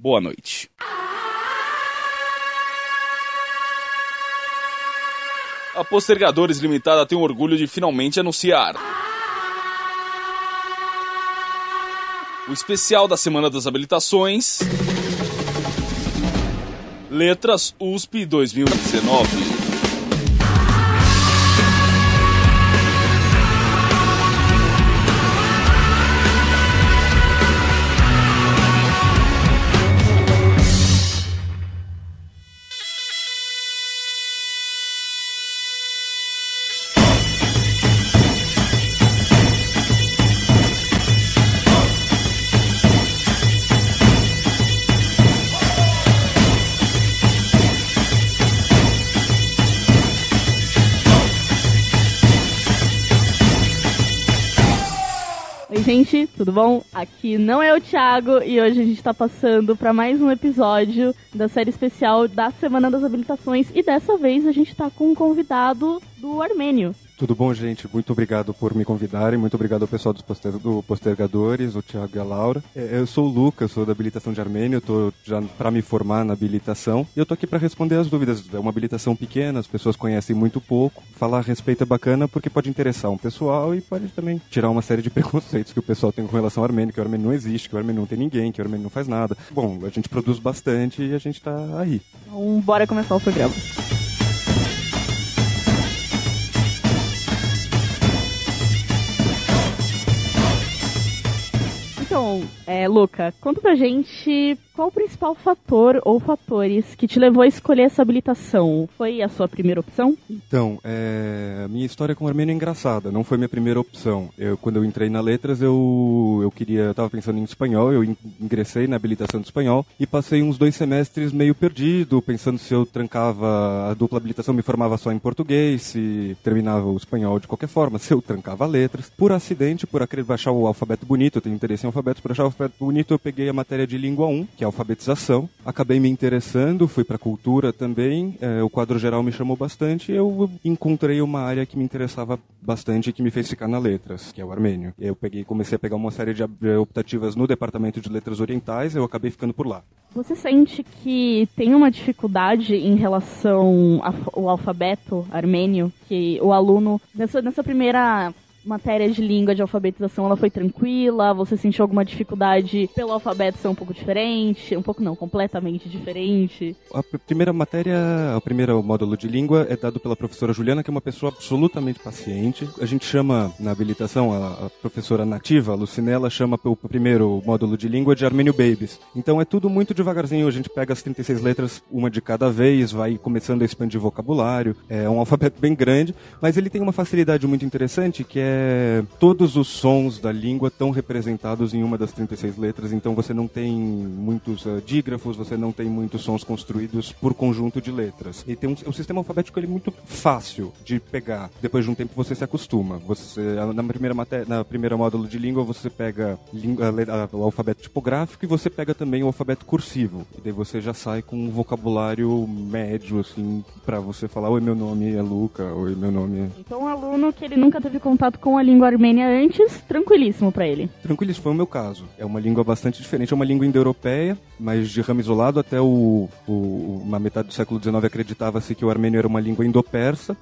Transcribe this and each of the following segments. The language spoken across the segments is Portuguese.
Boa noite. A Postergadores Limitada tem o orgulho de finalmente anunciar o especial da Semana das Habilitações Letras USP 2019. Gente, tudo bom? Aqui não é o Thiago e hoje a gente tá passando para mais um episódio da série especial da Semana das Habilitações e dessa vez a gente tá com um convidado do Armênio. Tudo bom, gente? Muito obrigado por me convidarem, muito obrigado ao pessoal do Postergadores, o Thiago e a Laura. Eu sou o Lucas, sou da habilitação de Armênio, eu tô já para me formar na habilitação e eu tô aqui para responder as dúvidas. É uma habilitação pequena, as pessoas conhecem muito pouco, falar a respeito é bacana porque pode interessar um pessoal e pode também tirar uma série de preconceitos que o pessoal tem com relação ao Armênio, que o Armênio não existe, que o Armênio não tem ninguém, que o Armênio não faz nada. Bom, a gente produz bastante e a gente tá aí. Então, bora começar o programa. Então, Luca, conta pra gente qual o principal fator ou fatores que te levou a escolher essa habilitação? Foi a sua primeira opção? Então, a minha história com o Armênio é engraçada, não foi minha primeira opção. Quando eu entrei na Letras, eu tava pensando em espanhol, eu ingressei na habilitação de espanhol e passei uns 2 semestres meio perdido, pensando se eu trancava a dupla habilitação, me formava só em português, se terminava o espanhol de qualquer forma, se eu trancava Letras. Por acidente, por querer baixar o alfabeto bonito, eu tenho interesse em alfabetos, por achar o alfabeto bonito, eu peguei a matéria de língua 1, que é alfabetização. Acabei me interessando, fui para cultura também, o quadro geral me chamou bastante, eu encontrei uma área que me interessava bastante e que me fez ficar na Letras, que é o Armênio. Eu comecei a pegar uma série de optativas no departamento de Letras Orientais, eu acabei ficando por lá. Você sente que tem uma dificuldade em relação ao alfabeto armênio, que o aluno, nessa primeira matéria de língua de alfabetização, ela foi tranquila? Você sentiu alguma dificuldade pelo alfabeto ser um pouco diferente? Um pouco não, completamente diferente? A primeira matéria, o primeiro módulo de língua é dado pela professora Juliana, que é uma pessoa absolutamente paciente. A gente chama, na habilitação, a professora nativa, a Lucinella, chama o primeiro módulo de língua de Armênio Babies. Então é tudo muito devagarzinho, a gente pega as 36 letras, uma de cada vez, vai começando a expandir vocabulário. É um alfabeto bem grande, mas ele tem uma facilidade muito interessante, que é todos os sons da língua estão representados em uma das 36 letras, então você não tem muitos dígrafos, você não tem muitos sons construídos por conjunto de letras. E tem um sistema alfabético ele muito fácil de pegar. Depois de um tempo você se acostuma. Na primeira módulo de língua você pega o alfabeto tipográfico e você pega também o alfabeto cursivo. E daí você já sai com um vocabulário médio, assim, pra você falar: oi, meu nome é Luca, oi, meu nome é... Então um aluno que ele nunca teve contato com a língua armênia antes, tranquilíssimo pra ele. Tranquilíssimo, foi o meu caso. É uma língua bastante diferente, é uma língua indo-europeia, mas de ramo isolado. Até uma metade do século XIX acreditava-se que o armênio era uma língua indo-persa,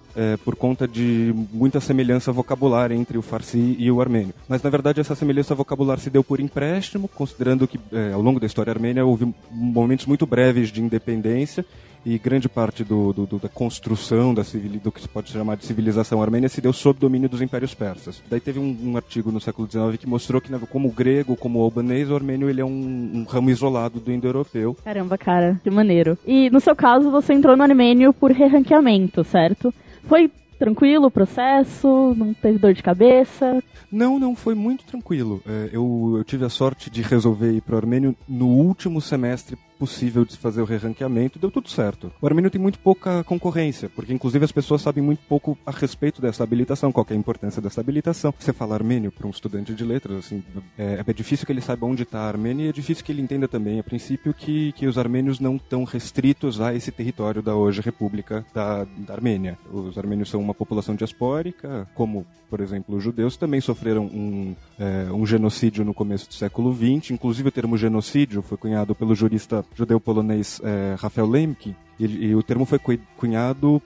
por conta de muita semelhança vocabular entre o farsi e o armênio. Mas, na verdade, essa semelhança vocabular se deu por empréstimo, considerando que, ao longo da história armênia, houve momentos muito breves de independência, e grande parte da construção do que se pode chamar de civilização armênia se deu sob domínio dos impérios persas. Daí teve um artigo no século XIX que mostrou que, como o grego, como o albanês, o armênio ele é um ramo isolado do indo-europeu. Caramba, cara, que maneiro. E no seu caso, você entrou no armênio por reranqueamento, certo? Foi tranquilo o processo? Não teve dor de cabeça? Não, foi muito tranquilo. Eu tive a sorte de resolver ir para o armênio no último semestre possível de se fazer o reranqueamento e deu tudo certo. O armênio tem muito pouca concorrência, porque inclusive as pessoas sabem muito pouco a respeito dessa habilitação, qual que é a importância dessa habilitação. Você fala armênio para um estudante de letras, assim, é difícil que ele saiba onde está a Armênia e é difícil que ele entenda também, a princípio, que os armênios não estão restritos a esse território da hoje República da Armênia. Os armênios são uma população diaspórica, como, por exemplo, os judeus também sofreram um genocídio no começo do século XX. Inclusive o termo genocídio foi cunhado pelo jurista judeu-polonês Raphael Lemkin, e o termo foi cunhado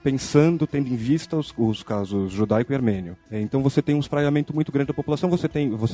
tendo em vista os casos judaico e armênio. Então você tem um espraiamento muito grande da população,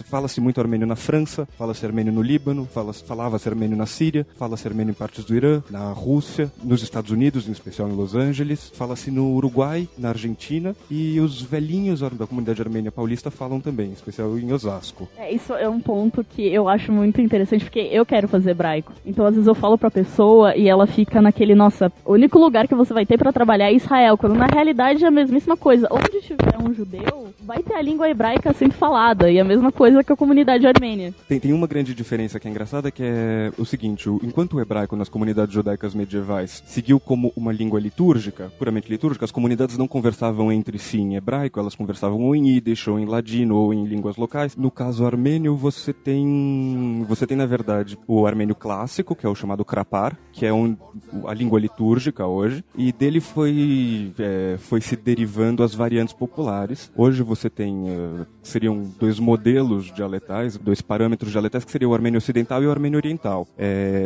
fala-se muito armênio na França, fala-se armênio no Líbano, falava-se armênio na Síria, fala-se armênio em partes do Irã, na Rússia, nos Estados Unidos, em especial em Los Angeles, fala-se no Uruguai, na Argentina, e os velhinhos da comunidade armênia paulista falam também, em especial em Osasco. Isso é um ponto que eu acho muito interessante, porque eu quero fazer hebraico. Então às vezes eu falo pra pessoa e ela fica naquele, nossa, o único lugar que você vai ter pra trabalhar é Israel, quando na realidade é a mesmíssima coisa. Onde tiver um judeu, vai ter a língua hebraica sendo falada, e a mesma coisa que a comunidade armênia. Tem uma grande diferença que é engraçada, que é o seguinte: enquanto o hebraico nas comunidades judaicas medievais seguiu como uma língua litúrgica, puramente litúrgica, as comunidades não conversavam entre si em hebraico, elas conversavam ou em Yiddish, ou em ladino, ou em línguas locais. No caso armênio, você tem na verdade o armênio clássico, que é o chamado krapar, que é a língua litúrgica hoje, e dele foi se derivando as variantes populares. Hoje você tem, seriam dois modelos dialetais, dois parâmetros dialetais, que seria o armênio ocidental e o armênio oriental.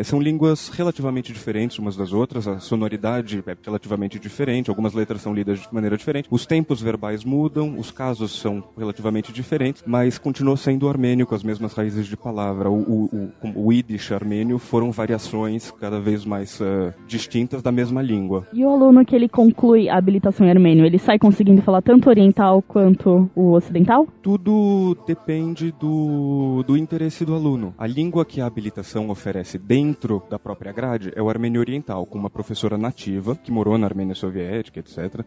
São línguas relativamente diferentes umas das outras, a sonoridade é relativamente diferente, algumas letras são lidas de maneira diferente, os tempos verbais mudam, os casos são relativamente diferentes, mas continua sendo o armênio com as mesmas raízes de palavra. O Yiddish armênio foram variações cada vez mais distintas da mesma língua. E o aluno que ele conclui a habilitação em armênio, ele sai conseguindo falar tanto oriental quanto o ocidental? Tudo depende do interesse do aluno. A língua que a habilitação oferece dentro da própria grade é o armênio oriental, com uma professora nativa, que morou na Armênia Soviética, etc.,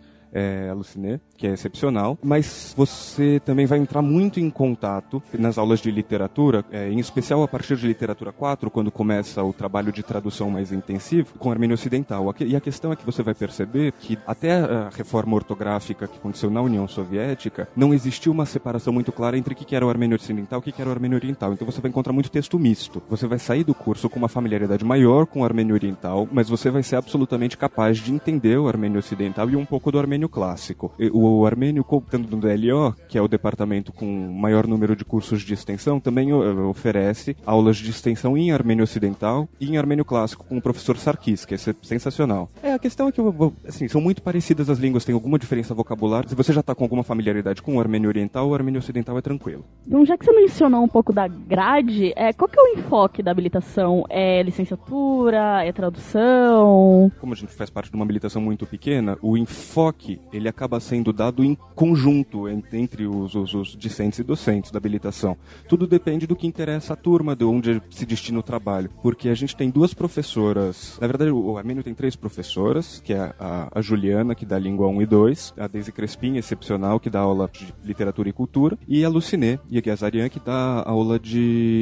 a Luciné, que é excepcional, mas você também vai entrar muito em contato nas aulas de literatura, em especial a partir de literatura 4, quando começa o trabalho de tradução mais intensivo, com armênio ocidental. E a questão é que você vai perceber que até a reforma ortográfica que aconteceu na União Soviética, não existiu uma separação muito clara entre o que era o armênio ocidental e o que era o armênio oriental. Então você vai encontrar muito texto misto. Você vai sair do curso com uma familiaridade maior com o armênio oriental, mas você vai ser absolutamente capaz de entender o armênio ocidental e um pouco do armênio clássico. O armênio, contando no DLO, que é o departamento com maior número de cursos de extensão, também oferece aulas de extensão em armênio ocidental e em armênio clássico com o professor Sarkis, que é sensacional. A questão é que assim, são muito parecidas as línguas, tem alguma diferença vocabular. Se você já está com alguma familiaridade com o armênio oriental, o armênio ocidental é tranquilo. Então, já que você mencionou um pouco da grade, qual que é o enfoque da habilitação? É licenciatura? É tradução? Como a gente faz parte de uma habilitação muito pequena, o enfoque ele acaba sendo dado em conjunto entre os discentes e docentes da habilitação. Tudo depende do que interessa a turma, de onde se destina o trabalho. Porque a gente tem duas professoras, na verdade o armênio tem 3 professoras, que é a Juliana, que dá língua 1 e 2, a Daisy Crespin, excepcional, que dá aula de literatura e cultura, e a Luciné e a Azarian, que dá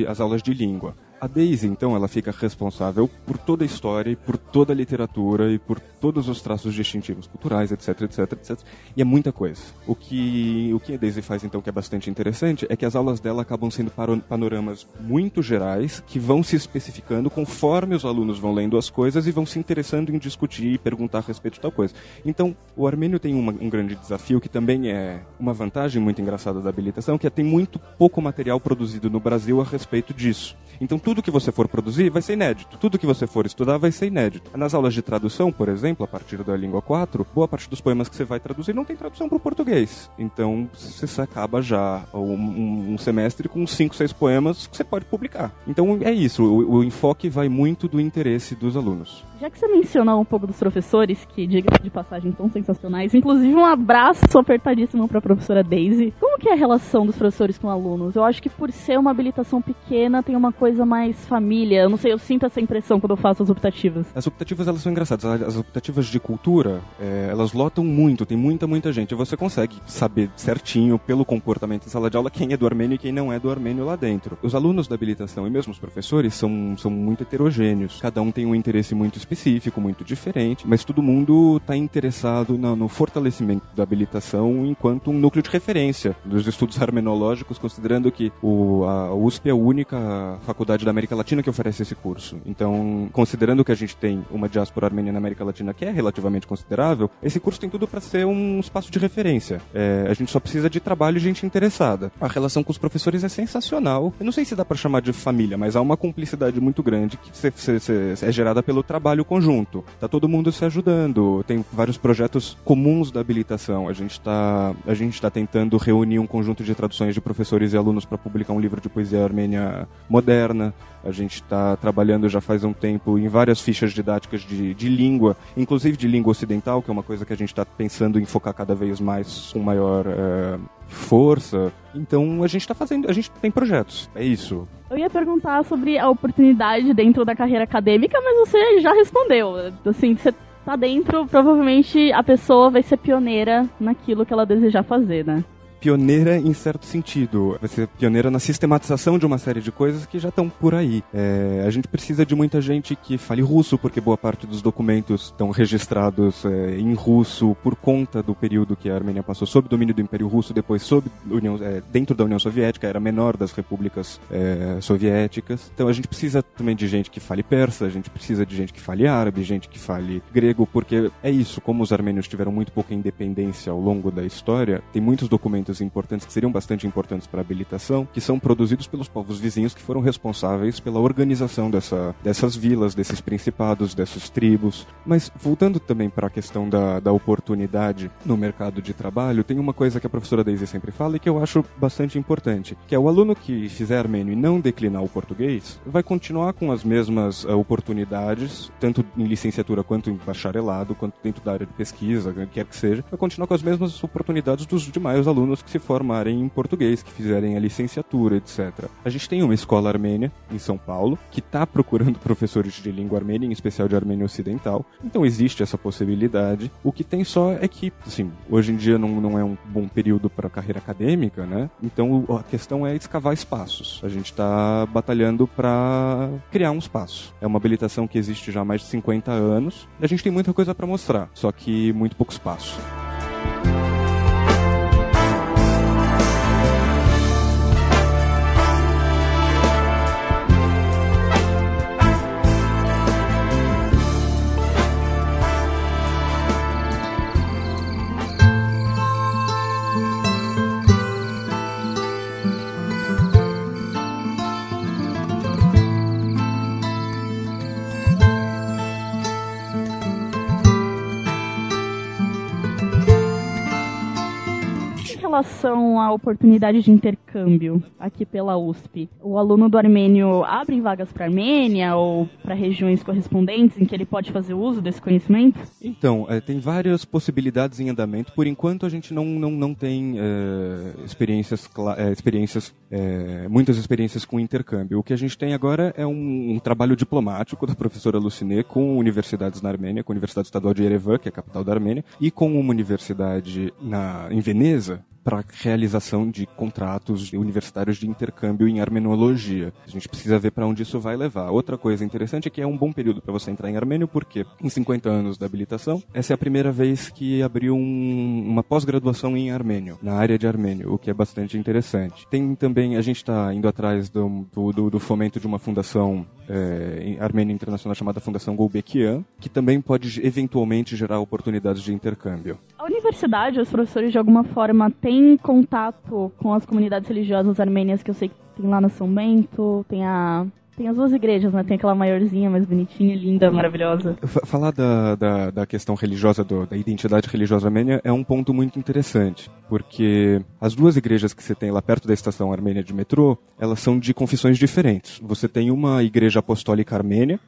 as aulas de língua. A Daisy, então, ela fica responsável por toda a história e por toda a literatura e por todos os traços distintivos culturais, etc, etc, etc. E é muita coisa. O que a Daisy faz, então, que é bastante interessante, é que as aulas dela acabam sendo panoramas muito gerais, que vão se especificando conforme os alunos vão lendo as coisas e vão se interessando em discutir e perguntar a respeito de tal coisa. Então, o armênio tem um grande desafio, que também é uma vantagem muito engraçada da habilitação, que é ter muito pouco material produzido no Brasil a respeito disso. Então, tudo que você for produzir vai ser inédito. Tudo que você for estudar vai ser inédito. Nas aulas de tradução, por exemplo, a partir da língua 4, boa parte dos poemas que você vai traduzir não tem tradução para o português. Então, você acaba já um semestre com 5, 6 poemas que você pode publicar. Então, é isso. O enfoque vai muito do interesse dos alunos. Já que você mencionou um pouco dos professores, que, diga-se de passagem, são sensacionais, inclusive um abraço apertadíssimo para a professora Daisy. Como que é a relação dos professores com alunos? Eu acho que por ser uma habilitação pequena, tem uma coisa mais mais família. Eu não sei, eu sinto essa impressão quando eu faço as optativas. As optativas, elas são engraçadas. As optativas de cultura, elas lotam muito, tem muita gente. E você consegue saber certinho, pelo comportamento em sala de aula, quem é do armênio e quem não é do armênio lá dentro. Os alunos da habilitação e mesmo os professores são muito heterogêneos. Cada um tem um interesse muito específico, muito diferente, mas todo mundo está interessado no fortalecimento da habilitação enquanto um núcleo de referência dos estudos armenológicos, considerando que a USP é a única faculdade da América Latina que oferece esse curso. Então, considerando que a gente tem uma diáspora armênia na América Latina que é relativamente considerável, esse curso tem tudo para ser um espaço de referência. A gente só precisa de trabalho e gente interessada. A relação com os professores é sensacional. Eu não sei se dá para chamar de família, mas há uma cumplicidade muito grande que é gerada pelo trabalho conjunto. Tá todo mundo se ajudando, tem vários projetos comuns da habilitação. A gente tá tentando reunir um conjunto de traduções de professores e alunos para publicar um livro de poesia armênia moderna. A gente está trabalhando já faz um tempo em várias fichas didáticas de língua, inclusive de língua ocidental, que é uma coisa que a gente está pensando em focar cada vez mais com maior força. Então a gente tem projetos, é isso. Eu ia perguntar sobre a oportunidade dentro da carreira acadêmica, mas você já respondeu. Assim, você tá dentro, provavelmente a pessoa vai ser pioneira naquilo que ela desejar fazer, né? Pioneira em certo sentido, vai ser pioneira na sistematização de uma série de coisas que já estão por aí. A gente precisa de muita gente que fale russo, porque boa parte dos documentos estão registrados em russo por conta do período que a Armênia passou sob domínio do Império Russo, depois dentro da União Soviética, era a menor das repúblicas soviéticas. Então a gente precisa também de gente que fale persa, a gente precisa de gente que fale árabe, gente que fale grego, porque é isso, como os armênios tiveram muito pouca independência ao longo da história, tem muitos documentos importantes, que seriam bastante importantes para a habilitação, que são produzidos pelos povos vizinhos que foram responsáveis pela organização dessas vilas, desses principados, dessas tribos. Mas voltando também para a questão da oportunidade no mercado de trabalho, tem uma coisa que a professora Daisy sempre fala e que eu acho bastante importante, que é o aluno que fizer armênio e não declinar o português, vai continuar com as mesmas oportunidades, tanto em licenciatura quanto em bacharelado, quanto dentro da área de pesquisa, quer que seja, vai continuar com as mesmas oportunidades dos demais alunos que se formarem em português, que fizerem a licenciatura, etc. A gente tem uma escola armênia em São Paulo, que está procurando professores de língua armênia, em especial de armênio ocidental. Então existe essa possibilidade. O que tem só é que, assim, hoje em dia não é um bom período para a carreira acadêmica, né? Então a questão é escavar espaços. A gente está batalhando para criar um espaço. É uma habilitação que existe já há mais de 50 anos. A gente tem muita coisa para mostrar, só que muito pouco espaço. Em relação à oportunidade de intercâmbio aqui pela USP, o aluno do armênio abre vagas para a Armênia ou para regiões correspondentes em que ele pode fazer uso desse conhecimento? Então, tem várias possibilidades em andamento. Por enquanto, a gente não tem muitas experiências com intercâmbio. O que a gente tem agora é um trabalho diplomático da professora Luciné com universidades na Armênia, com a Universidade Estadual de Yerevan, que é a capital da Armênia, e com uma universidade em Veneza, para realização de contratos universitários de intercâmbio em armenologia. A gente precisa ver para onde isso vai levar. Outra coisa interessante é que é um bom período para você entrar em armênio, porque em 50 anos da habilitação, essa é a primeira vez que abriu uma pós-graduação em armênio, na área de armênio, o que é bastante interessante. Tem também, a gente está indo atrás do fomento de uma fundação armênia internacional chamada Fundação Gulbenkian, que também pode eventualmente gerar oportunidades de intercâmbio. A universidade, os professores de alguma forma têm contato com as comunidades religiosas armênias, que eu sei que tem lá no São Bento, tem as duas igrejas, né? Tem aquela maiorzinha, mais bonitinha, linda, maravilhosa. Falar da questão religiosa, da identidade religiosa armênia, é um ponto muito interessante, porque as duas igrejas que você tem lá perto da estação armênia de metrô, elas são de confissões diferentes. Você tem uma igreja apostólica armênia,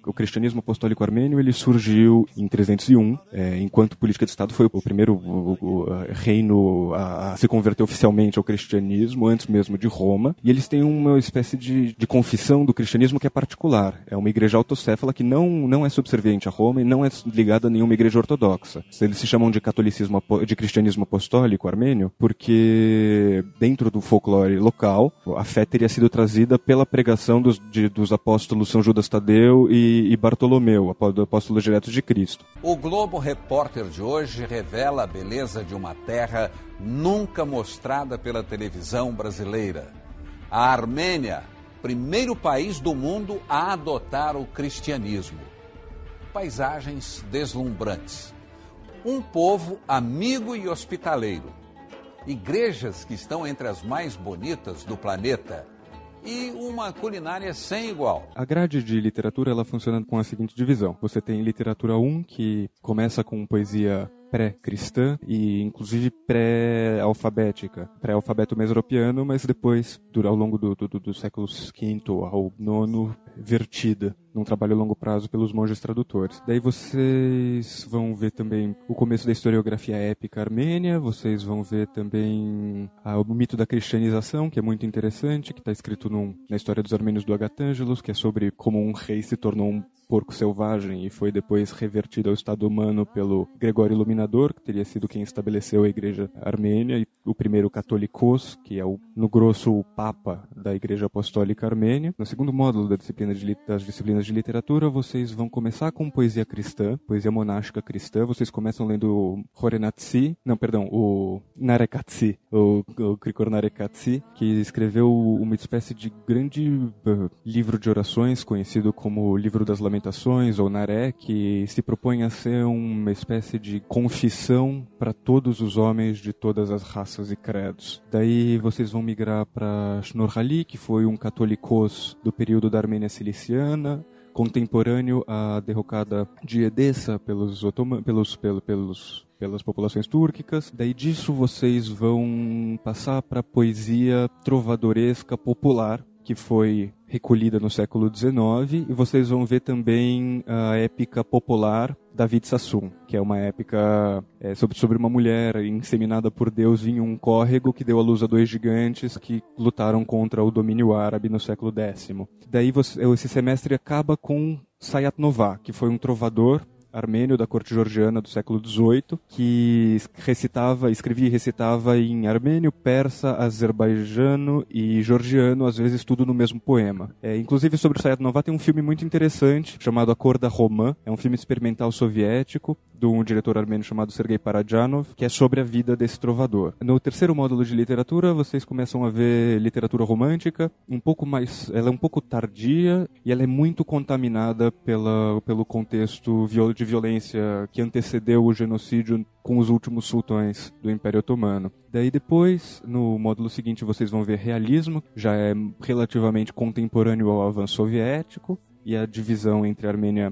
o cristianismo apostólico armênio ele surgiu em 301, enquanto política de Estado foi o primeiro reino a se converter oficialmente ao cristianismo, antes mesmo de Roma, e eles têm uma espécie de confissão do cristianismo que é particular. É uma igreja autocéfala que não é subserviente a Roma e não é ligada a nenhuma igreja ortodoxa. Eles se chamam de cristianismo apostólico armênio porque dentro do folclore local a fé teria sido trazida pela pregação dos apóstolos São Judas Tadeu e Bartolomeu, apóstolos diretos de Cristo. O Globo Repórter de hoje revela a beleza de uma terra nunca mostrada pela televisão brasileira. A Armênia, primeiro país do mundo a adotar o cristianismo. Paisagens deslumbrantes. Um povo amigo e hospitaleiro. Igrejas que estão entre as mais bonitas do planeta. E uma culinária sem igual. A grade de literatura ela funciona com a seguinte divisão. Você tem literatura 1, que começa com poesia pré-cristã e inclusive pré-alfabética, pré-alfabeto mesoropiano, mas depois, ao longo dos séculos V ao IX, vertida num trabalho a longo prazo pelos monges tradutores. Daí vocês vão ver também o começo da historiografia épica armênia, vocês vão ver também o mito da cristianização, que é muito interessante, que está escrito na história dos armênios do Agatângelos, que é sobre como um rei se tornou um porco selvagem e foi depois revertido ao estado humano pelo Gregório Iluminador, que teria sido quem estabeleceu a igreja armênia, e o primeiro católicos, que é no grosso o papa da igreja apostólica armênia. No segundo módulo das disciplinas de literatura, vocês vão começar com poesia cristã, poesia monástica cristã. Vocês começam lendo o Narekatsi, o Krikor Narekatsi, que escreveu uma espécie de grande livro de orações, conhecido como o Livro das Lamentações, ou Naré, que se propõe a ser uma espécie de confissão para todos os homens de todas as raças e credos. Daí vocês vão migrar para Shnorhali, que foi um católicos do período da Armênia Ciliciana, contemporâneo à derrocada de Edessa pelas populações túrquicas. Daí disso vocês vão passar para a poesia trovadoresca popular, que foi recolhida no século XIX, e vocês vão ver também a épica popular David Sassoon, que é uma épica sobre uma mulher inseminada por Deus em um córrego que deu à luz a 2 gigantes que lutaram contra o domínio árabe no século X. Daí esse semestre acaba com Sayat Nová, que foi um trovador armênio da corte georgiana do século XVIII, que escrevia e recitava em armênio, persa, azerbaijano e georgiano, às vezes tudo no mesmo poema. Inclusive sobre o Sayat Nová tem um filme muito interessante, chamado A Cor da Romã, é um filme experimental soviético, de um diretor armênio chamado Sergei Parajanov, que é sobre a vida desse trovador. No terceiro módulo de literatura, vocês começam a ver literatura romântica, ela é um pouco tardia, e ela é muito contaminada pelo contexto de violência que antecedeu o genocídio com os últimos sultões do Império Otomano. Daí depois, no módulo seguinte, vocês vão ver realismo, já é relativamente contemporâneo ao avanço soviético, e a divisão entre a Armênia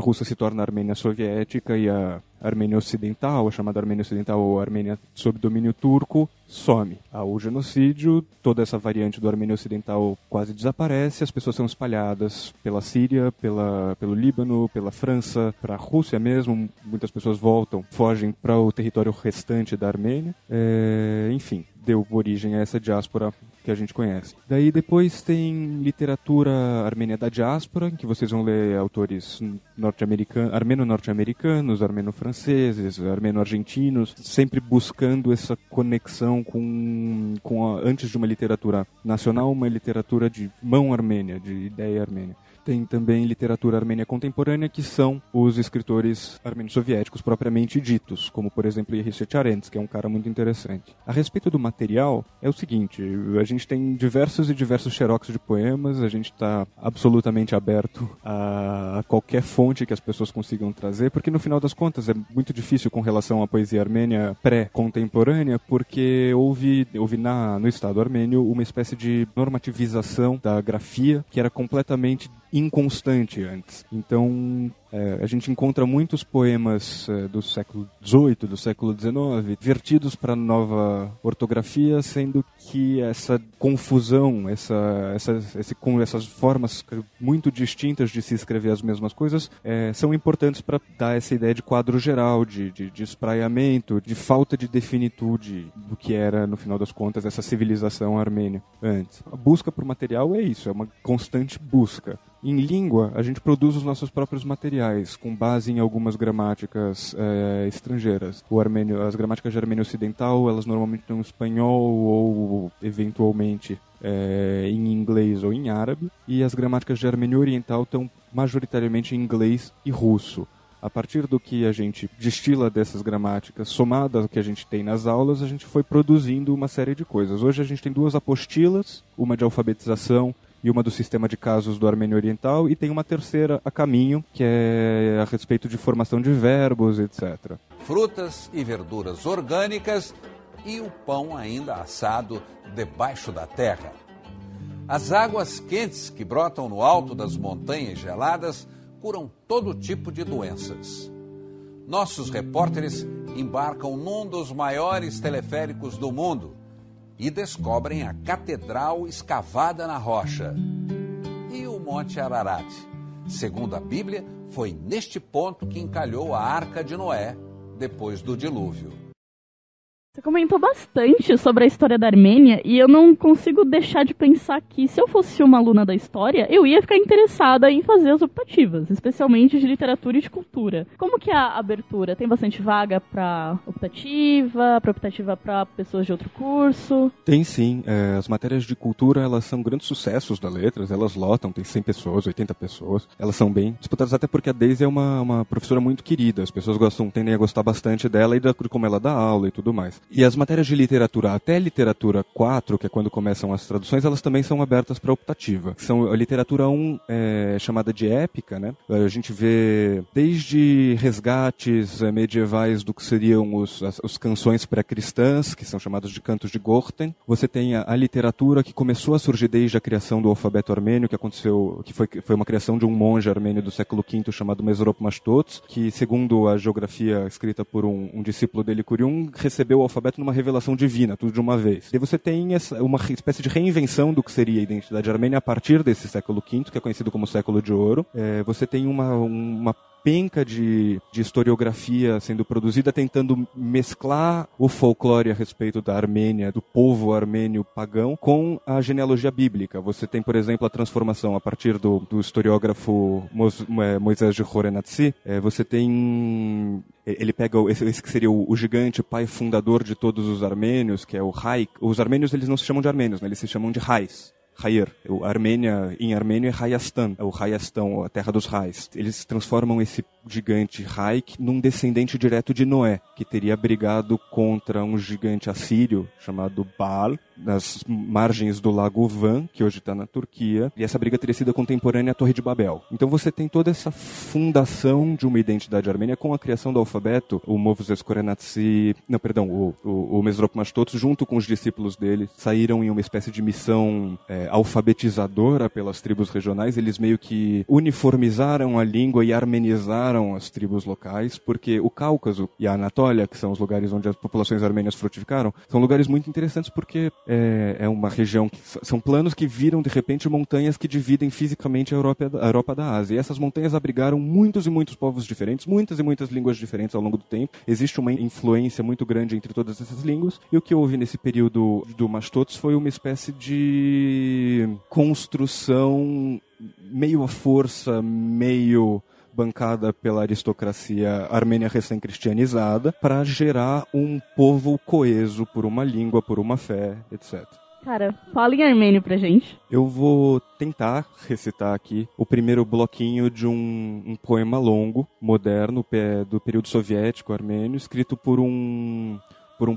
russa se torna a Armênia soviética e a Armênia ocidental, a chamada Armênia ocidental ou Armênia sob domínio turco, some. O genocídio, toda essa variante do Armênia ocidental quase desaparece, as pessoas são espalhadas pela Síria, pelo Líbano, pela França, para a Rússia mesmo, muitas pessoas fogem para o território restante da Armênia, enfim, deu origem a essa diáspora que a gente conhece. Daí depois tem literatura armênia da diáspora, que vocês vão ler autores armeno-norte-americanos, armeno-franceses, armeno-argentinos, sempre buscando essa conexão antes de uma literatura nacional, uma literatura de mão armênia, de ideia armênia. Tem também literatura armênia contemporânea, que são os escritores armênios soviéticos propriamente ditos, como, por exemplo, Yehia Checharens, que é um cara muito interessante. A respeito do material, é o seguinte, a gente tem diversos xerox de poemas, a gente está absolutamente aberto a qualquer fonte que as pessoas consigam trazer, porque no final das contas é muito difícil com relação à poesia armênia pré-contemporânea, porque houve no Estado armênio uma espécie de normativização da grafia que era completamente inconstante antes. Então, A gente encontra muitos poemas do século XVIII, do século XIX, vertidos para nova ortografia, sendo que essa confusão, essas formas muito distintas de se escrever as mesmas coisas, são importantes para dar essa ideia de quadro geral, de espraiamento, de falta de definitude do que era, no final das contas, essa civilização armênia antes. A busca por material é isso, é uma constante busca. Em língua, a gente produz os nossos próprios materiais, com base em algumas gramáticas estrangeiras. As gramáticas de armênio ocidental, elas normalmente estão em espanhol ou, eventualmente, em inglês ou em árabe. E as gramáticas de armênio oriental estão majoritariamente em inglês e russo. A partir do que a gente destila dessas gramáticas, somada ao que a gente tem nas aulas, a gente foi produzindo uma série de coisas. Hoje a gente tem 2 apostilas, uma de alfabetização e uma do sistema de casos do armênio oriental, e tem uma terceira a caminho, que é a respeito de formação de verbos, etc. Frutas e verduras orgânicas e o pão ainda assado debaixo da terra. As águas quentes que brotam no alto das montanhas geladas curam todo tipo de doenças. Nossos repórteres embarcam num dos maiores teleféricos do mundo e descobrem a catedral escavada na rocha. E o Monte Ararat? Segundo a Bíblia, foi neste ponto que encalhou a Arca de Noé depois do dilúvio. Você comentou bastante sobre a história da Armênia e eu não consigo deixar de pensar que se eu fosse uma aluna da história, eu ia ficar interessada em fazer as optativas, especialmente de literatura e de cultura. Como que é a abertura? Tem bastante vaga para optativa para pessoas de outro curso? Tem sim. As matérias de cultura, elas são grandes sucessos da Letras, elas lotam, tem 100 pessoas, 80 pessoas. Elas são bem disputadas, até porque a Daisy é uma professora muito querida. As pessoas tendem a gostar bastante dela e de como ela dá aula e tudo mais. E as matérias de literatura, até literatura 4, que é quando começam as traduções, elas também são abertas para optativa. A literatura 1 é chamada de épica, né? A gente vê desde resgates medievais do que seriam as canções pré-cristãs, que são chamadas de cantos de Gorten. Você tem a literatura que começou a surgir desde a criação do alfabeto armênio, que foi uma criação de um monge armênio do século V chamado Mesrop Mashtots, que, segundo a geografia escrita por um discípulo dele, Curium, recebeu o alfabeto numa revelação divina, tudo de uma vez. E você tem uma espécie de reinvenção do que seria a identidade armênia a partir desse século V, que é conhecido como século de ouro. Você tem uma penca de historiografia sendo produzida, tentando mesclar o folclore a respeito da Armênia, do povo armênio pagão, com a genealogia bíblica. Você tem, por exemplo, a transformação a partir do historiógrafo Moisés de Khorenatsi. Você tem... Ele pega esse que seria o gigante pai fundador de todos os armênios, que é o Haik. Os armênios, eles não se chamam de armênios, né? Eles se chamam de Hais. Hayır. Em armênio é Hayastan, o Hayastan, a terra dos Hais. Eles transformam esse gigante Haik num descendente direto de Noé, que teria brigado contra um gigante assírio chamado Baal, nas margens do lago Van, que hoje está na Turquia, e essa briga teria sido contemporânea à Torre de Babel. Então você tem toda essa fundação de uma identidade armênia com a criação do alfabeto. O Moses Khorenatsi, o Mesrop Mashtots, junto com os discípulos dele, saíram em uma espécie de missão alfabetizadora pelas tribos regionais. Eles meio que uniformizaram a língua e armenizaram as tribos locais, porque o Cáucaso e a Anatólia, que são os lugares onde as populações armênias frutificaram, são lugares muito interessantes porque é uma região que são planos que viram de repente montanhas que dividem fisicamente a Europa da Ásia. E essas montanhas abrigaram muitos e muitos povos diferentes, muitas e muitas línguas diferentes ao longo do tempo. Existe uma influência muito grande entre todas essas línguas, e o que houve nesse período do Mashtots foi uma espécie de construção meio à força, meio bancada pela aristocracia armênia recém-cristianizada, para gerar um povo coeso por uma língua, por uma fé, etc. Cara, fala em armênio pra gente. Eu vou tentar recitar aqui o primeiro bloquinho de um poema longo, moderno, do período soviético armênio, escrito por um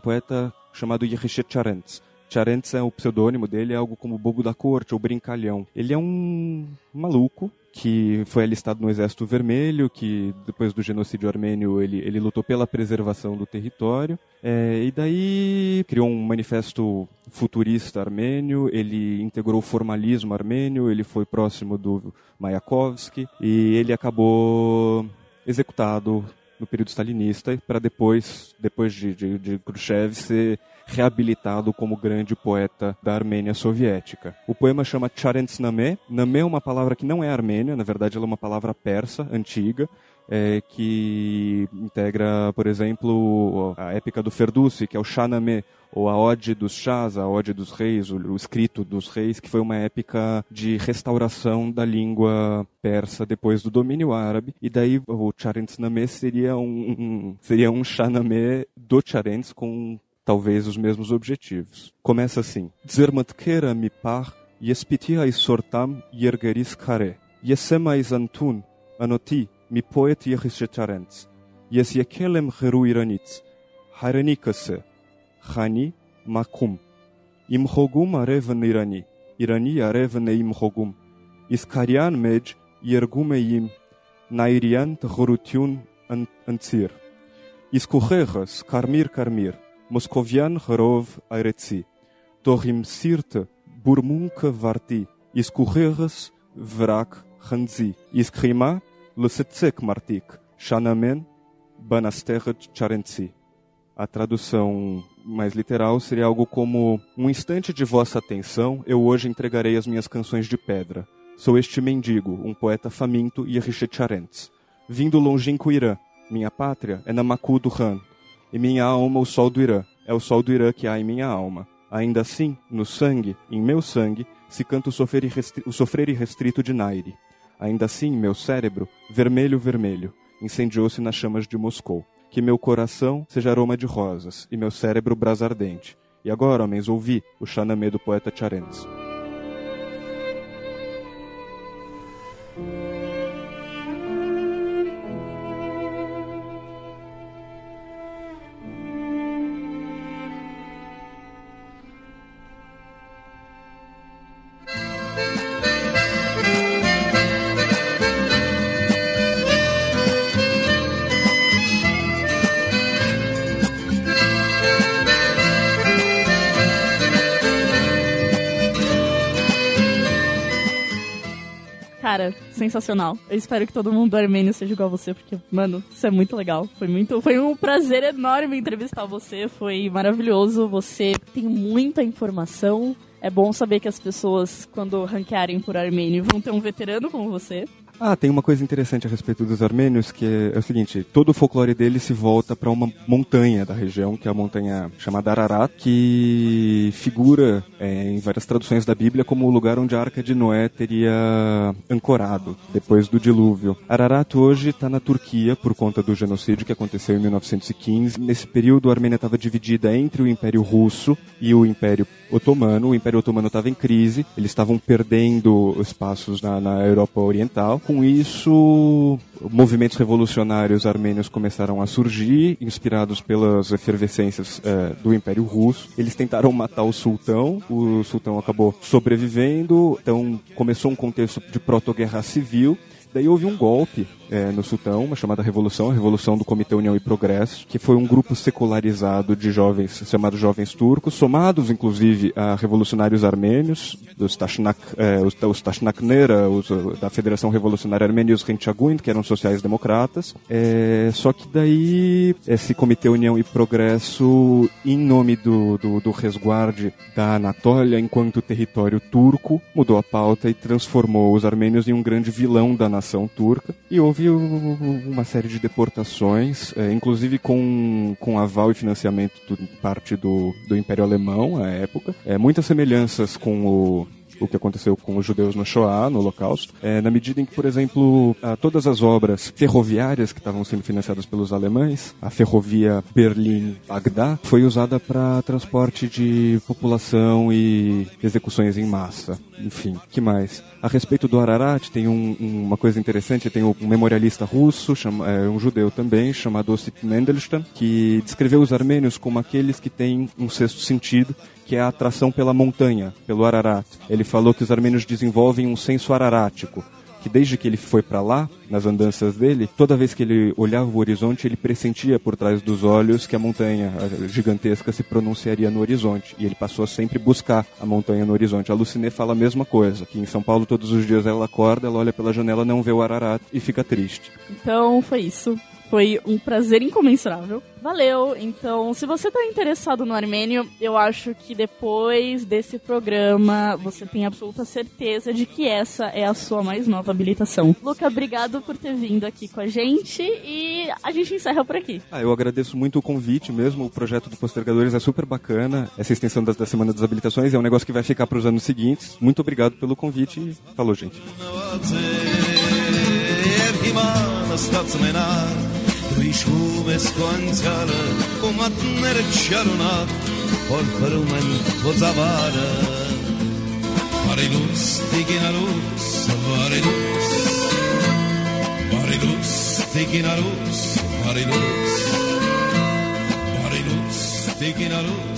poeta chamado Yehishe Charentz. Charentz é o pseudônimo dele, é algo como Bobo da Corte ou Brincalhão. Ele é um maluco que foi alistado no Exército Vermelho, que depois do genocídio armênio ele lutou pela preservação do território, e daí criou um manifesto futurista armênio, ele integrou o formalismo armênio, ele foi próximo do Mayakovsky, e ele acabou executado no período stalinista, para depois de Khrushchev ser reabilitado como grande poeta da Armênia soviética. O poema chama Charentznameh. Nameh é uma palavra que não é armênia, na verdade ela é uma palavra persa, antiga, que integra, por exemplo, a épica do Ferdowsi, que é o Shahnameh, ou a Ode dos Chás, a Ode dos Reis, o escrito dos reis, que foi uma épica de restauração da língua persa depois do domínio árabe. E daí o Charentznameh seria um Shahnameh do Charentz com talvez os mesmos objetivos. Começa assim: Dzermatkera mi par, yespitia sortam yergeris kare, yesema antun, anoti, mi poet yerishetcharentz, yes yekelem heruiranitz, hairenikase, Khani makum. Imhogum arevan Irani arevan imhogum. Iskarian mej yergumeim nairian tchorutiun antzir. Iskucheras karmir. Moscovian harov airetzi. Torim sirte burmunka varti. Iskucheras vrak khanzi. Iskrima lusetsek martik. Shanamen banasteret charentzi. A tradução mais literal seria algo como: um instante de vossa atenção, eu hoje entregarei as minhas canções de pedra. Sou este mendigo, um poeta faminto e Yerishetcharentz. Vim do longínquo Irã. Minha pátria é Namaku do Han. E minha alma o sol do Irã. É o sol do Irã que há em minha alma. Ainda assim, no sangue, em meu sangue, se canta o sofrer irrestrito de Nairi. Ainda assim, meu cérebro, vermelho, incendiou-se nas chamas de Moscou. Que meu coração seja aroma de rosas, e meu cérebro brasa ardente. E agora, homens, ouvi o Shahnameh do poeta Charentz. Cara, sensacional. Eu espero que todo mundo armênio seja igual a você, porque, mano, isso é muito legal. Foi um prazer enorme entrevistar você, foi maravilhoso. Você tem muita informação. É bom saber que as pessoas, quando ranquearem por armênio, vão ter um veterano como você. Tem uma coisa interessante a respeito dos armênios, que é o seguinte: todo o folclore deles se volta para uma montanha da região, que é a montanha chamada Ararat, que figura em várias traduções da Bíblia como o lugar onde a Arca de Noé teria ancorado depois do dilúvio. Ararat hoje está na Turquia por conta do genocídio que aconteceu em 1915. Nesse período, a Armênia estava dividida entre o Império Russo e o Império Otomano. O Império Otomano estava em crise, eles estavam perdendo espaços na Europa Oriental. Com isso, movimentos revolucionários armênios começaram a surgir, inspirados pelas efervescências do Império Russo. Eles tentaram matar o sultão acabou sobrevivendo, então começou um contexto de proto-guerra civil. Daí houve um golpe no sultão, uma chamada revolução, a Revolução do Comitê União e Progresso, que foi um grupo secularizado de jovens, chamados Jovens Turcos, somados inclusive a revolucionários armênios, os Tashnaknera, da Federação Revolucionária Armênia, e os Renchaguin, que eram sociais-democratas. Só que daí esse Comitê União e Progresso, em nome do resguarde da Anatólia enquanto território turco, mudou a pauta e transformou os armênios em um grande vilão da nação turca. E houve uma série de deportações, inclusive com aval e financiamento de parte do Império Alemão à época. Muitas semelhanças com o que aconteceu com os judeus no Shoah, no Holocausto, na medida em que, por exemplo, todas as obras ferroviárias que estavam sendo financiadas pelos alemães, a ferrovia Berlim-Bagdá, foi usada para transporte de população e execuções em massa. Enfim, que mais? A respeito do Ararat, tem uma coisa interessante, tem um memorialista russo, um judeu também, chamado Osip Mandelstam, que descreveu os armênios como aqueles que têm um sexto sentido, que é a atração pela montanha, pelo Ararat. Ele falou que os armênios desenvolvem um senso ararático, que desde que ele foi para lá, nas andanças dele, toda vez que ele olhava o horizonte, ele pressentia por trás dos olhos que a montanha gigantesca se pronunciaria no horizonte. E ele passou a sempre buscar a montanha no horizonte. A Luciné fala a mesma coisa, que em São Paulo todos os dias ela acorda, ela olha pela janela, não vê o Ararat e fica triste. Então foi isso. Foi um prazer incomensurável. Valeu! Então, se você tá interessado no armênio, eu acho que depois desse programa você tem absoluta certeza de que essa é a sua mais nova habilitação. Luca, obrigado por ter vindo aqui com a gente e a gente encerra por aqui. Eu agradeço muito o convite mesmo. O projeto do Postergadores é super bacana. Essa extensão da Semana das Habilitações é um negócio que vai ficar para os anos seguintes. Muito obrigado pelo convite e falou, gente. Հիշում ես քո անցյալը, քո մատները չարունակ, որ փրում են քո ծավալը։ Բարելուս, տիգինալուս, բարելուս, բարելուս, տիգինալուս, բարելուս, բարելուս, տիգինալուս